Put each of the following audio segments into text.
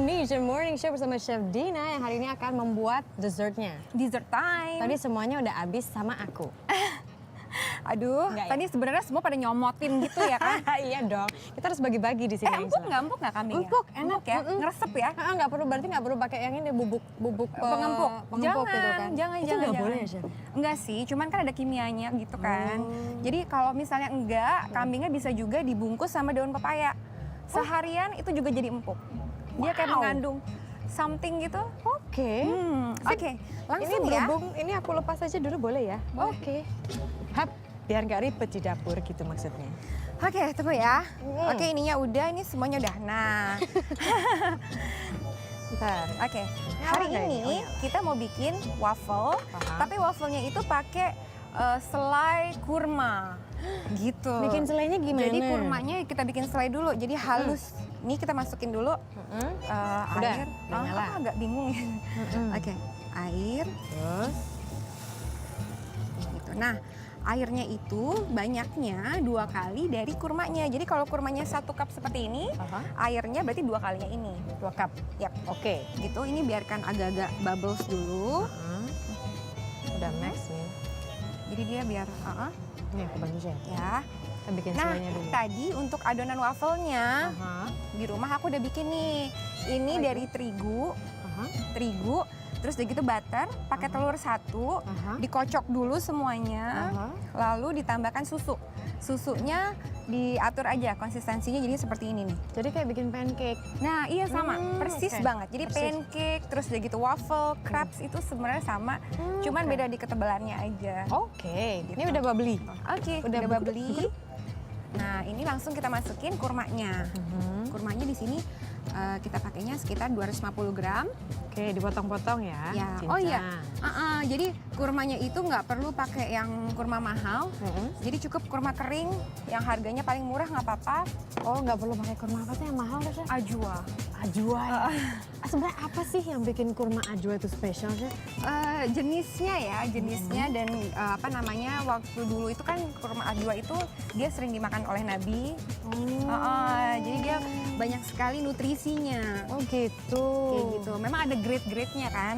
Indonesian Morning Show bersama Chef Dina yang hari ini akan membuat dessertnya. Dessert time. Tadi semuanya udah habis sama aku. Aduh, Enggak, tadi sebenarnya semua pada nyomotin gitu ya kan? Iya dong, kita harus bagi-bagi di sini. Empuk nggak kambing Empuk, ya? enak ya? Ngeresep ya? Nggak perlu, berarti nggak perlu pakai yang ini bubuk Pengempuk. pengempuk gitu kan? Jangan, Itu jangan. nggak jangan. boleh ya, Chef? Enggak sih, cuman kan ada kimianya gitu kan. Jadi kalau misalnya enggak, kambingnya bisa juga dibungkus sama daun pepaya. Seharian itu juga jadi empuk. Dia kayak Wow. mengandung something gitu. Oke. Oke, langsung Ini ya. berhubung, ini aku lepas aja dulu boleh ya? Oke. Hap, biar nggak ribet di dapur gitu maksudnya. Oke, tunggu ya. Oke, ininya udah, ini semuanya udah. Nah, Bentar. oke. Hari Oke, ini kita mau bikin waffle, tapi waffle-nya itu pakai selai kurma. Gitu. Bikin selainya gimana? Jadi kurmanya kita bikin selai dulu, jadi halus. Ini kita masukin dulu air. udah nyala. Aku agak bingung ya. Oke, air. Terus? Gitu. Nah, airnya itu banyaknya 2 kali dari kurmanya. Jadi kalau kurmanya 1 cup seperti ini, airnya berarti 2 kalinya ini. 2 cup. Yap. Oke. Gitu, ini biarkan agak-agak bubbles dulu. Udah max nih. Jadi dia biar, Nih, bagus ya. ya. Kita bikin Nah, selainya dulu. tadi untuk adonan wafelnya, Aha. di rumah aku udah bikin nih. Ini Apa dari terigu, Aha. terus udah gitu butter, pakai telur 1, Aha. dikocok dulu semuanya, Aha. lalu ditambahkan susu. Susunya diatur aja konsistensinya jadi seperti ini nih. Jadi kayak bikin pancake. Nah iya sama, persis oke. banget. Jadi Persis. pancake, terus udah gitu waffle, crepes itu sebenarnya sama, cuman oke. beda di ketebalannya aja. Oke, Gitu. ini udah bubbly. Oke, Udah udah bubbly. Nah, ini langsung kita masukin kurmanya. Kurmanya di sini kita pakainya sekitar 250 gram. Oke, dipotong-potong ya. Ya. cincang. Oh iya. Jadi kurmanya itu nggak perlu pakai yang kurma mahal. Jadi cukup kurma kering yang harganya paling murah nggak apa-apa. Oh, nggak perlu pakai kurma apa sih yang mahal Chef? Ajwa. Ajwa ya. Sebenarnya apa sih yang bikin kurma ajwa itu spesial sih? Jenisnya ya, jenisnya dan apa namanya waktu dulu itu kan kurma ajwa itu dia sering dimakan oleh Nabi. Jadi dia banyak sekali nutrisinya. Oh gitu. Kayak gitu. Memang ada grade-grade-nya kan.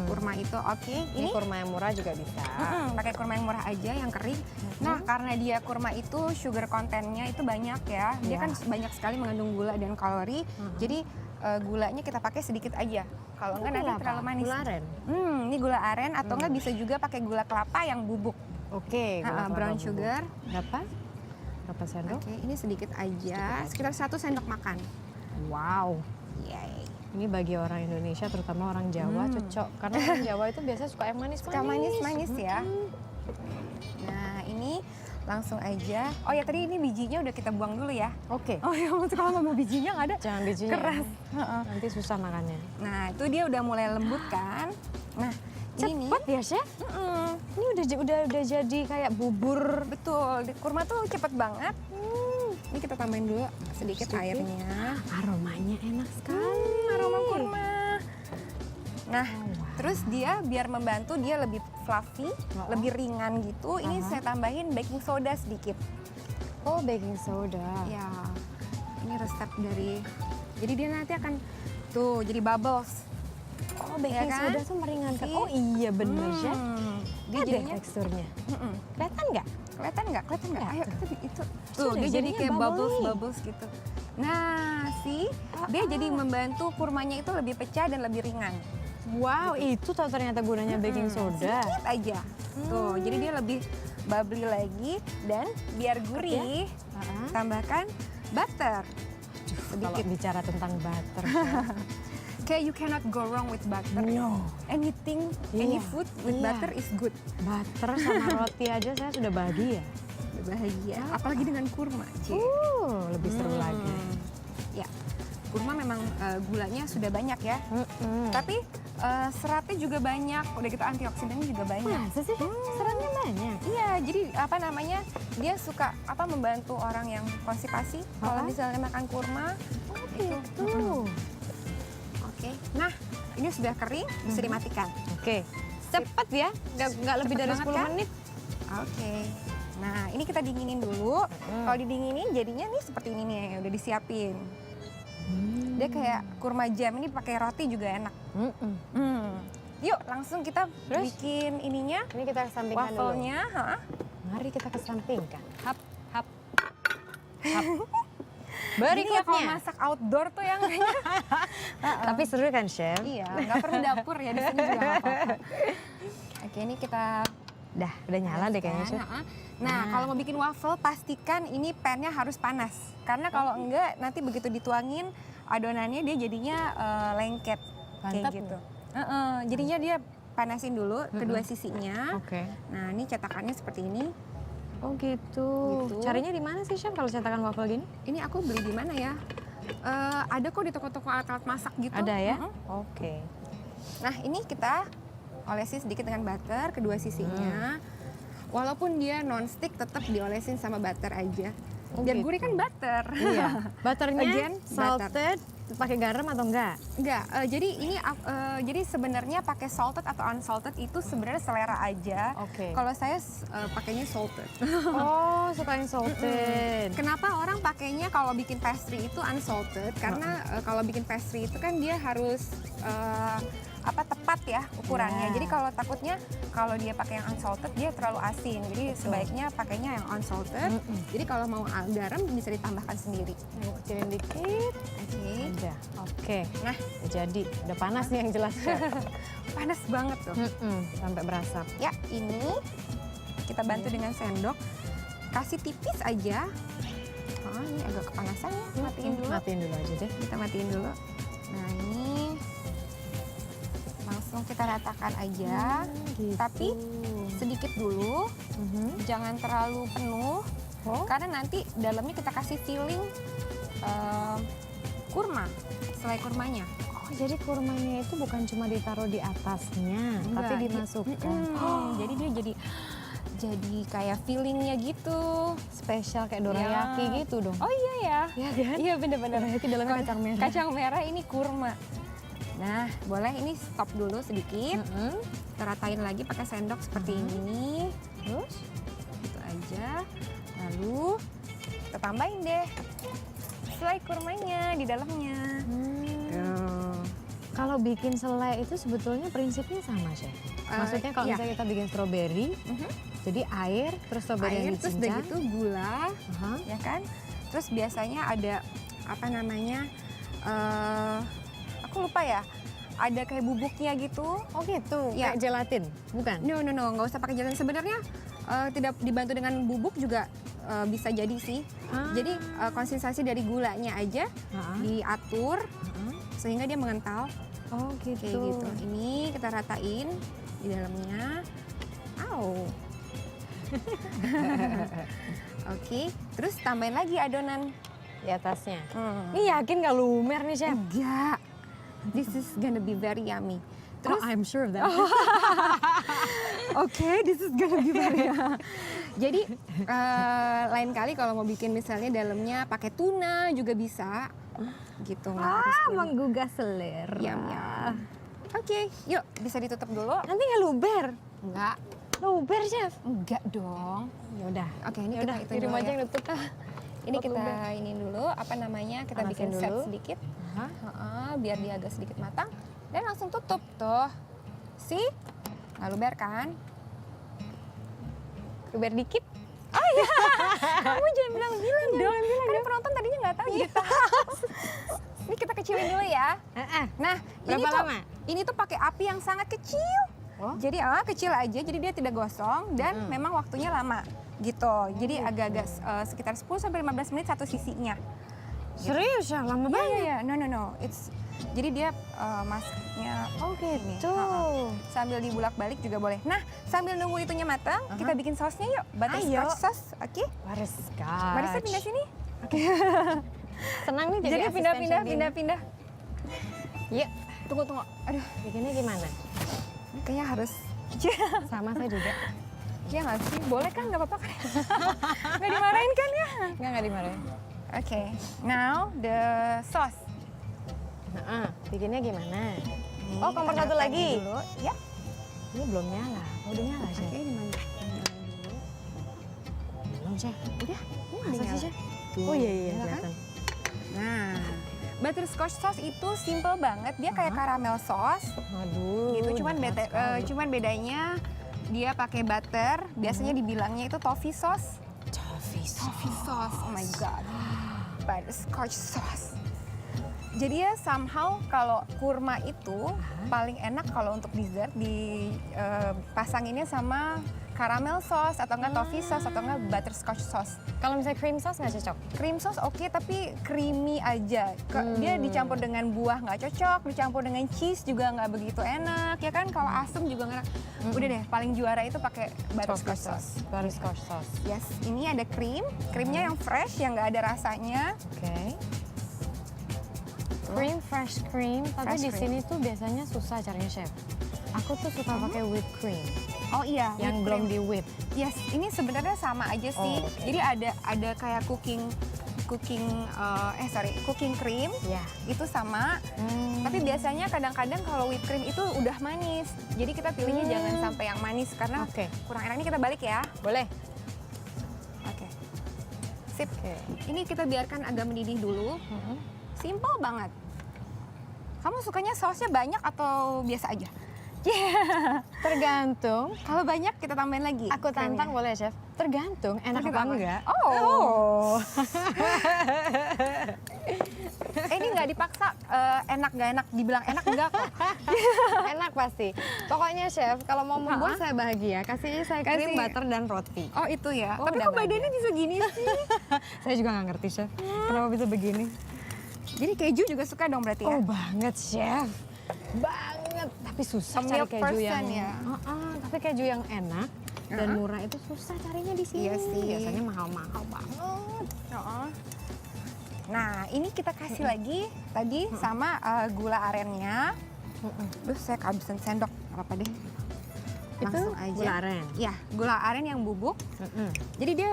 Kurma itu oke. Ini kurma yang murah juga bisa. Pakai kurma yang murah aja yang kering. Nah, karena dia kurma itu sugar content-nya itu banyak ya. Dia kan banyak sekali mengandung gula dan kalori. Jadi gulanya kita pakai sedikit aja. Kalau enggak nanti terlalu manis. Gula aren. Ini gula aren atau enggak bisa juga pakai gula kelapa yang bubuk. Oke, gula kelapa Brown bubuk. sugar. Berapa? Berapa sendok? Oke, ini sedikit aja, sekitar 1 sendok makan. Wow. Yay. Ini bagi orang Indonesia, terutama orang Jawa, cocok. Karena orang Jawa itu biasanya suka yang manis-manis. Suka manis-manis ya. Nah, ini langsung aja. Oh ya, tadi ini bijinya udah kita buang dulu ya. Oke. Oh ya, kalau nggak mau bijinya nggak ada. Jangan bijinya. Keras. Nanti susah makannya. Nah, itu dia udah mulai lembut kan. Nah, ini Cepet ya, Chef? Ini udah jadi kayak bubur. betul. Di kurma tuh cepet banget. Ini kita tambahin dulu sedikit airnya. Aromanya enak sekali. Aroma kurma. Nah, terus dia biar membantu dia lebih fluffy, lebih ringan gitu. Ini saya tambahin baking soda sedikit. Oh, baking soda. Ya, ini resep dari. Jadi dia nanti akan tuh jadi bubbles. Oh, baking Ya kan? soda tuh meringankan. See? Oh iya bener, Chef. Dia Ada jadinya teksturnya. Kelihatan nggak? kelihatan nggak? Kelihatan nggak? Ayo kita itu. Tuh Sudah, dia jadi jadinya kayak bubbly. bubbles gitu. Nah, dia jadi membantu kurmanya itu lebih pecah dan lebih ringan. Wow, itu tuh ternyata gunanya baking soda. Sedikit aja. Tuh, jadi dia lebih bubbly lagi dan biar gurih, tambahkan butter. Kalau Sedikit. bicara tentang butter, Kayak you cannot go wrong with butter. no. Anything, any food with butter is good. Butter sama roti aja saya sudah bahagia. Bahagia, apalagi dengan kurma. Cie. Lebih seru lagi. Ya, kurma memang gulanya sudah banyak ya. Tapi seratnya juga banyak. Udah gitu antioksidannya juga banyak. Masa sih? Seratnya banyak. Iya, jadi apa namanya? Dia suka membantu orang yang konstipasi kalau misalnya makan kurma. Gitu. Oke. Nah, ini sudah kering, bisa dimatikan. Oke. Cepet ya, nggak lebih Cepet dari banget 10 kan? menit. Oke. Nah, ini kita dinginin dulu. Kalau didinginin jadinya nih seperti ini nih, udah disiapin. Dia kayak kurma jam, ini pakai roti juga enak. Yuk langsung kita bikin ininya. Ini kita kesampingkan dulu. Wafelnya. Mari kita kesampingkan. Hap, hap, hap. Jadi ya kalau Berikutnya. masak outdoor tuh yang kayaknya. Tapi seru kan, Chef? Iya, nggak perlu dapur ya di sini juga nggak apa-apa. Oke, ini kita Udah nyala deh kayaknya, Chef. Nah, kalau mau bikin waffle pastikan ini pannya harus panas. Karena kalau enggak nanti begitu dituangin adonannya dia jadinya lengket Mantap. kayak gitu. Jadinya dia panasin dulu kedua sisinya. Oke. Nah, ini cetakannya seperti ini. Oh gitu. Carinya di mana sih, Chef, kalau cetakan waffle gini? Ini aku beli di mana ya? Ada kok di toko-toko alat-alat masak gitu. Ada ya? Oke. Nah, ini kita olesin sedikit dengan butter kedua sisinya. Walaupun dia non-stick tetap diolesin sama butter aja. Biar gitu. gurih kan butter. Iya. Butternya Again, salted, pakai garam atau enggak? Enggak, jadi ini jadi sebenarnya pakai salted atau unsalted itu sebenarnya selera aja. Oke. Kalau saya pakainya salted. Oh, suka yang salted. Kenapa orang pakainya kalau bikin pastry itu unsalted? Karena kalau bikin pastry itu kan dia harus tepat ya ukurannya. Yeah. Jadi kalau takutnya kalau dia pakai yang unsalted dia terlalu asin. Jadi sebaiknya pakainya yang unsalted. Jadi kalau mau garam bisa ditambahkan sendiri. Yang kecilin dikit. Oke. Udah. Oke. Nah, Udah jadi. Udah panas nih yang jelas, Chef. panas banget tuh. Sampai berasap. Ya, ini kita bantu dengan sendok. Kasih tipis aja. Oh, ini agak kepanasan ya. Matiin dulu. Matiin dulu aja deh. Kita matiin dulu. Nah, ini langsung kita ratakan aja. Gitu. Tapi sedikit dulu. Jangan terlalu penuh. Karena nanti dalamnya kita kasih filling kurma. Selai kurmanya. Oh, jadi kurmanya itu bukan cuma ditaruh di atasnya, tapi Enggak, dimasukkan. Jadi dia jadi kayak fillingnya gitu. Spesial kayak dorayaki gitu dong. Oh iya ya. Iya kan? Iya bener-bener. Dorayaki dalamnya kacang merah. Kacang merah ini kurma. Nah, boleh ini stop dulu sedikit. Kita ratain lagi pakai sendok seperti ini. Terus gitu aja. Lalu kita tambahin deh selai kurmanya di dalamnya. Kalau bikin selai itu sebetulnya prinsipnya sama, Chef. Maksudnya kalau misalnya kita bikin stroberi, jadi air, terus stroberi yang Air, terus udah dicincang. gitu gula, ya kan? Terus biasanya ada apa namanya? Aku lupa ya. Ada kayak bubuknya gitu. Oh gitu, Ya. kayak gelatin, bukan? No, nggak usah pakai gelatin. Sebenarnya tidak dibantu dengan bubuk juga bisa jadi sih. Jadi konsistensi dari gulanya aja diatur sehingga dia mengental. Oh gitu. Kayak gitu. Ini kita ratain di dalamnya. Oke, terus tambahin lagi adonan Di atasnya. Ini yakin gak lumer nih, Chef? Enggak. This is gonna be very yummy. Terus I'm sure of that. Oke, this is gonna be very Jadi lain kali kalau mau bikin misalnya dalamnya pakai tuna juga bisa. Gitu. Menggugah selera. Yum. Oke, yuk bisa ditutup dulu. Nanti nggak luber? Enggak. Luber, Chef? Enggak dong. Ya udah. Oke, ini Yaudah, kita kirim dulu aja ya. yang nutup. Ini Takut kita luber. ini dulu apa namanya? Kita Panasin bikin set dulu. sedikit. Biar dia agak sedikit matang dan langsung tutup tuh. See? Nggak luber kan? Luber dikit. Kamu jangan bilang-bilang dong. Kan penonton tadinya nggak tahu jadi tahu. Ini kita kecilin dulu ya. Nah, Berapa lama? Ini tuh pakai api yang sangat kecil. Jadi kecil aja, jadi dia tidak gosong dan memang waktunya lama gitu. Jadi agak-agak sekitar 10 sampai 15 menit satu sisinya. Serius ya? Lama banget? Iya. No. Jadi dia masaknya gitu. sambil dibulak-balik juga boleh. Nah, sambil nunggu itunya matang, kita bikin sausnya yuk. Butterscotch sauce, oke? Butterscotch. Marisa pindah sini. Senang nih jadi Jadi asisten chef ini. pindah. Iya. Tunggu. Aduh, Bikinnya gimana? kayaknya harus. Sama saya juga. Iya nggak sih? Boleh kan? Nggak apa-apa kan? Nggak dimarahin kan ya? Nggak dimarahin. Oke, now the sauce. Bikinnya gimana? Nih, Oh, kompor kita satu ratain lagi? Dulu. Ya. Ini belum nyala. Oh, udah nyala, Chef? Oke, dimana? Belum, Chef. Udah. Masa sih, Chef? Oh iya, Nyala kan? kelihatan. Nah, butterscotch sauce itu simple banget. Dia kayak caramel sauce. Aduh. Gitu. berat sekali. Cuman bedanya dia pakai butter. Biasanya dibilangnya itu toffee sauce. Toffee Toffee sauce. Oh my god. Butterscotch sauce. Jadi ya somehow kalau kurma itu paling enak kalau untuk dessert dipasanginnya sama caramel sauce atau enggak toffee sauce atau enggak butterscotch sauce. Kalau misalnya cream sauce nggak cocok? Cream sauce oke, tapi creamy aja. Dia dicampur dengan buah nggak cocok, dicampur dengan cheese juga nggak begitu enak, ya kan? Kalau asam juga nggak enak. Udah deh, paling juara itu pakai butterscotch sauce. Butterscotch sauce. Yes, ini ada krimnya yang fresh, yang nggak ada rasanya. Oke. Cream, fresh cream. Tapi Fresh di cream. sini tuh biasanya susah carinya, Chef. Aku tuh suka pakai whipped cream Oh iya, yang whipped belum cream. di whip. Yes, ini sebenarnya sama aja sih. Oh, oke. Jadi ada kayak cooking cream Ya. itu sama. Tapi biasanya kadang-kadang kalau whipped cream itu udah manis. Jadi kita pilihnya jangan sampai yang manis karena Oke. kurang enak. Ini kita balik ya. Boleh. Oke. Sip. Oke. Ini kita biarkan agak mendidih dulu. Simple banget. Kamu sukanya sausnya banyak atau biasa aja? Tergantung. Kalau banyak kita tambahin lagi. Aku tantang boleh, Chef? Tergantung enak apa enggak. Oh. Ini nggak dipaksa enak nggak enak, dibilang enak enggak kok. Enak pasti. Pokoknya Chef, kalau mau membuat saya bahagia, kasihnya saya Kasih- krim, butter, dan roti. Oh itu ya. Oh, Tapi udah kok badannya bisa gini sih? Saya juga nggak ngerti, Chef. Kenapa bisa begini? Jadi keju juga suka dong berarti ya? Oh banget, Chef. Banget. Tapi susah cari Milk keju person yang ya? tapi keju yang enak dan murah itu susah carinya di sini. Iya sih. Biasanya mahal-mahal banget. Oh. Nah ini kita kasih lagi tadi sama gula arennya. Terus saya kehabisan sendok, apa deh? Langsung aja. Gula aren. Ya, gula aren yang bubuk. Jadi dia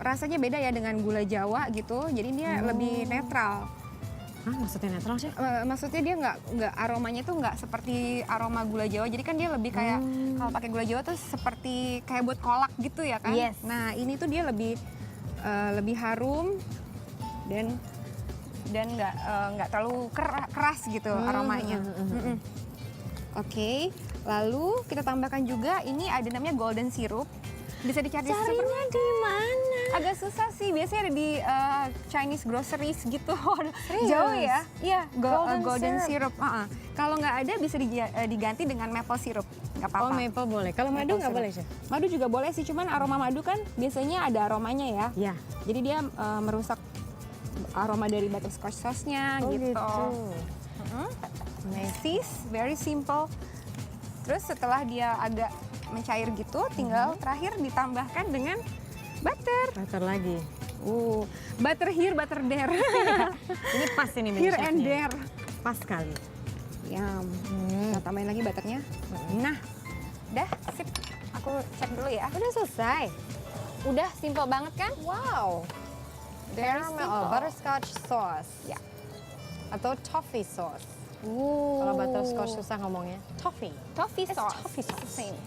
rasanya beda ya dengan gula Jawa gitu. Jadi dia lebih netral. Hah, maksudnya netral, Chef? Maksudnya dia nggak aromanya tuh nggak seperti aroma gula Jawa. Jadi kan dia lebih kayak kalau pakai gula Jawa tuh seperti kayak buat kolak gitu ya kan. Yes. Nah ini tuh dia lebih harum dan nggak terlalu keras gitu aromanya. Oke, lalu kita tambahkan juga ini ada namanya golden syrup. Bisa dicari Carinya di mana? agak susah sih, biasanya ada di Chinese groceries gitu. Serius? Jauh ya? Iya, golden syrup. syrup. Kalau nggak ada bisa diganti dengan maple syrup, nggak Oh, apa-apa. maple boleh. Kalau madu Maple nggak syrup. boleh, Chef? Madu juga boleh sih, cuman aroma madu kan biasanya ada aromanya ya. Ya. Jadi dia merusak aroma dari butterscotch sauce-nya gitu. Sis, very simple. Terus setelah dia agak mencair gitu, tinggal terakhir ditambahkan dengan butter. Butter lagi. Butter here, butter there. Ini pas ini Here and there. Pas sekali. Yum. Kita tambahin lagi butternya. Nah, udah sip. Aku cek dulu ya. Udah selesai. Udah simple banget kan? Wow. Very Caramel, simple. butterscotch sauce. Ya. Atau toffee sauce. Kalau butterscotch susah ngomongnya. Toffee. Toffee It's sauce. toffee sauce. Same.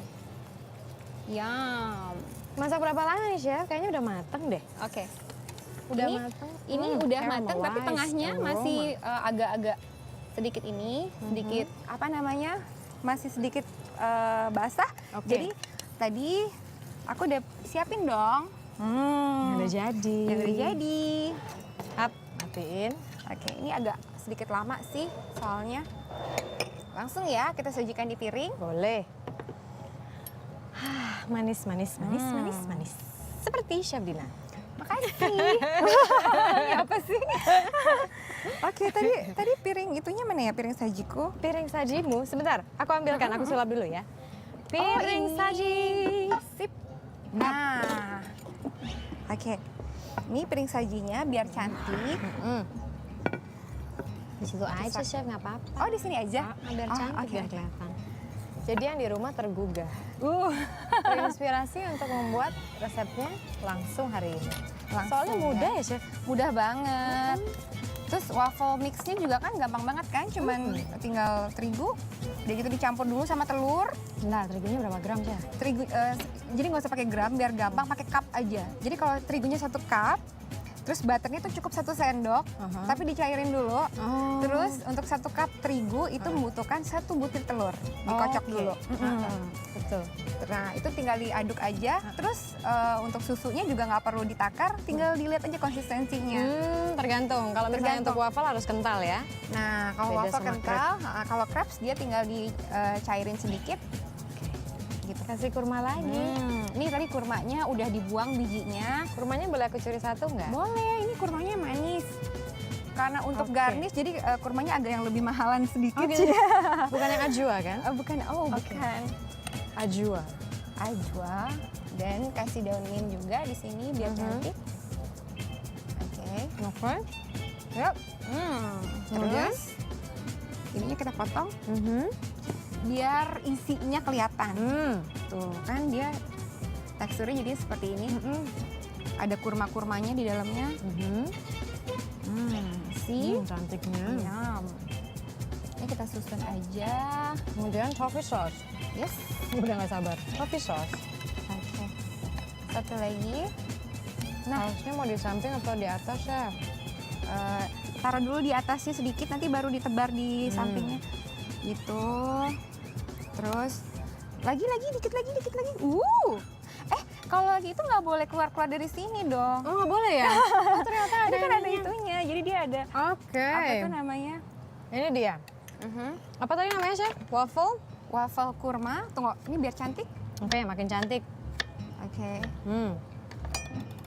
Yum. Masak berapa lama nih, Chef? Kayaknya udah mateng deh. Oke. Udah Ini- mateng. Ini udah mateng, tapi caramelized tengahnya aroma. masih agak-agak sedikit ini, sedikit apa namanya? Masih sedikit basah. Oke. Jadi tadi aku udah siapin dong. Udah jadi. Yang udah jadi. Hap, matiin. Oke, ini agak sedikit lama sih soalnya. Langsung ya kita sajikan di piring. Boleh. Manis, manis, manis, manis, manis. Seperti Chef Dina. Makasih. Ini apa sih? Oke, tadi piring itunya mana ya, piring sajiku? Piring sajimu, sebentar. Aku ambilkan, aku sulap dulu ya. Piring ini. saji. Sip. Nah. Oke. Ini piring sajinya biar cantik. Di situ aja, Chef, nggak apa-apa. Oh, di sini aja. Biar Oh, cantik, oke, biar oke. kelihatan. Jadi yang di rumah tergugah. Terinspirasi untuk membuat resepnya langsung hari ini. Langsung Soalnya mudah ya, Chef. Mudah banget. Terus waffle mixnya juga kan gampang banget kan, cuman tinggal terigu, udah gitu dicampur dulu sama telur. Nah, terigunya berapa gram, Chef? Terigu, jadi nggak usah pakai gram, biar gampang pakai cup aja. Jadi kalau terigunya 1 cup, Terus butternya tuh cukup 1 sendok, tapi dicairin dulu. Terus untuk 1 cup terigu itu membutuhkan 1 butir telur, dikocok dulu. Betul. Nah itu tinggal diaduk aja. Terus untuk susunya juga nggak perlu ditakar, tinggal dilihat aja konsistensinya. Tergantung. Kalau misalnya untuk waffle harus kental ya. Nah kalau Beda waffle sama kental, kalau crepes dia tinggal dicairin sedikit. Gitu. Kasih kurma lagi. Ini tadi kurmanya udah dibuang bijinya. Kurmanya boleh aku curi 1 nggak? Boleh, ini kurmanya manis. Karena untuk garnish, jadi kurmanya agak yang lebih mahalan sedikit. Bukan yang ajwa kan? Bukan, bukan. Ajwa. Ajwa. Dan kasih daun mint juga di sini biar cantik. Oke. Yuk. Terus, ininya kita potong. Biar isinya kelihatan. Tuh kan dia teksturnya jadi seperti ini. Ada kurma-kurmanya di dalamnya. Cantiknya. Yum. Ini kita susun aja. Kemudian toffee sauce. Yes. Udah nggak sabar. Toffee sauce. Oke. Satu lagi. Nah, sausnya mau di samping atau di atas, Chef? Taruh dulu di atasnya sedikit, nanti baru ditebar di sampingnya. Gitu. Terus lagi dikit lagi. Kalau lagi itu nggak boleh keluar dari sini dong. Oh, nggak boleh ya? Oh, ternyata ada. Ini kan ada itunya, jadi dia ada. Oke. Apa itu namanya? Ini dia. Apa tadi namanya, Chef? Waffle? Waffle kurma. Tunggu, ini biar cantik. Oke, makin cantik. Oke.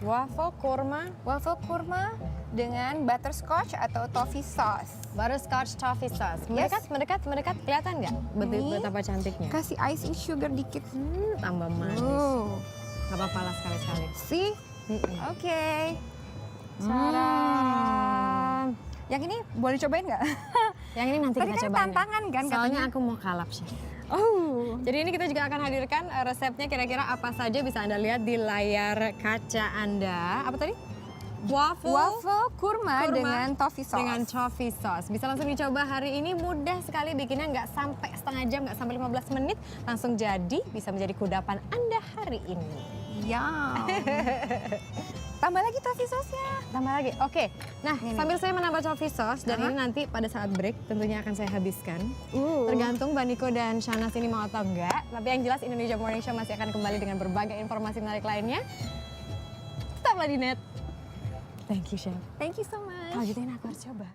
Waffle kurma. Waffle kurma dengan butterscotch atau toffee sauce. Butterscotch toffee sauce. Mendekat. Kelihatan nggak? Betapa cantiknya. Kasih icing sugar dikit. Tambah manis. Gak apa-apa lah sekali-sekali. See? Oke. Yang ini boleh cobain nggak? Yang ini nanti Tadi kita kan cobain. tantangan kan Soalnya katanya. aku mau kalap, Chef. Oh. Jadi ini kita juga akan hadirkan resepnya kira-kira apa saja bisa Anda lihat di layar kaca Anda. Apa tadi? Waffle kurma dengan toffee sauce. Dengan toffee sauce. Bisa langsung dicoba hari ini, mudah sekali bikinnya, nggak sampai setengah jam, nggak sampai 15 menit. Langsung jadi, bisa menjadi kudapan Anda hari ini. Yum. Tambah lagi toffee sauce-nya. Tambah lagi, oke. Nah, Ini. sambil saya menambah toffee sauce, dan ini nanti pada saat break tentunya akan saya habiskan. Tergantung Mbak Niko dan Shanas ini mau atau enggak. Tapi yang jelas Indonesia Morning Show masih akan kembali dengan berbagai informasi menarik lainnya. Tetaplah di net. Thank you, Chef. Thank you so much. Kalau gitu aku harus coba.